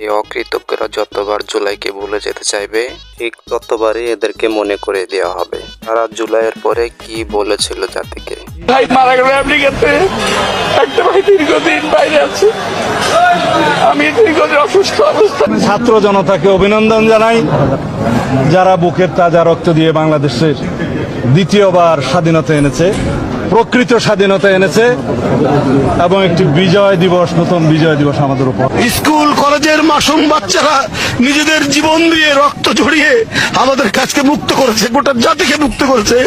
এই অকৃতজ্ঞরা যতবার জুলাইকে ভুলে যেতে চাইবে, ঠিক ততবারই এদেরকে মনে করে দেওয়া হবে তারা জুলাইয়ের পরে কি বলেছিল জাতিকে। ভাই মারা গেল আমেরিকাতে, একটা ভাই দীর্ঘদিন বাইরে আছে, আমি দীর্ঘদিন অসুস্থ অবস্থা। ছাত্র জনতাকে অভিনন্দন জানাই, যারা বুকের তাজা রক্ত দিয়ে বাংলাদেশের দ্বিতীয়বার স্বাধীনতা এনেছে, প্রকৃত স্বাধীনতা এনেছে এবং একটি বিজয় দিবস, নতুন বিজয় দিবস আমাদের উপর। স্কুল কলেজের মাসুম বাচ্চারা নিজেদের জীবন দিয়ে রক্ত ঝরিয়ে আমাদের কাছকে মুক্ত করেছে, গোটা জাতিকে মুক্ত করেছে,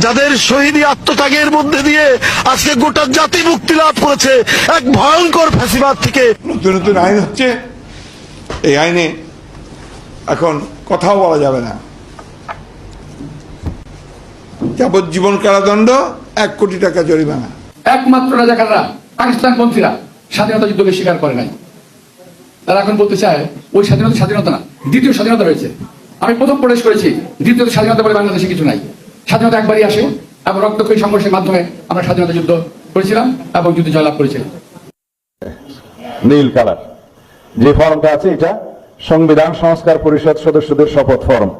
যাদের শহীদী আত্মত্যাগের মধ্যে দিয়ে আজকে গোটা জাতি মুক্তি লাভ করেছে এক ভয়ঙ্কর ফ্যাসিবাদ থেকে। নতুন নতুন আইন হচ্ছে, এই আইনে এখন কথাও বলা যাবে না, যাবজ্জীবন কারাদণ্ড, 1 কোটি টাকা জরিমানা। একমাত্র রাজাকাররা, পাকিস্তানপন্থীরা স্বাধীনতা যুদ্ধকে স্বীকার করে নাই। তারা এখন বলতে চায় ওই স্বাধীনতা স্বাধীনতা না, দ্বিতীয় স্বাধীনতা রয়েছে। আমি প্রথম প্রবেশ করেছি, দ্বিতীয় স্বাধীনতা বলে বাংলাদেশে কিছু নাই। স্বাধীনতা একবারই আসে এবং রক্তক্ষয়ী সংঘর্ষের মাধ্যমে আমরা স্বাধীনতা যুদ্ধ করেছিলাম এবং যুদ্ধে জয়লাভ করেছিলাম। নীল কালার যে ফর্মটা আছে, এটা সংবিধান সংস্কার পরিষদ সদস্যদের শপথ ফর্ম।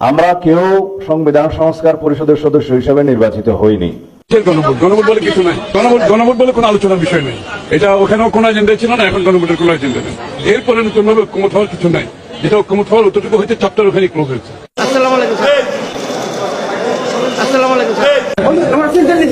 আমরা কেউ সংবিধান সংস্কার পরিষদের সদস্য হিসেবে নির্বাচিত হইনি। গণভোট বলে কিছু নাই, গণভোট বলে কোনো আলোচনার বিষয় নেই। এটা ওখানেও কোনো এজেন্ডা ছিল না, এখন গণভোটের কোনো এজেন্ডা নেই। এরপরে নতুন ভাবে ঐক্যমত হওয়ার কিছু নাই। যেটা ঐক্যমত হওয়ার অতটুকু হয়েছে, চ্যাপ্টার ওখানে ক্লোজ হয়েছে। আসসালামু আলাইকুম স্যার। আসসালামু আলাইকুম স্যার। আমার চিন্তা নেই।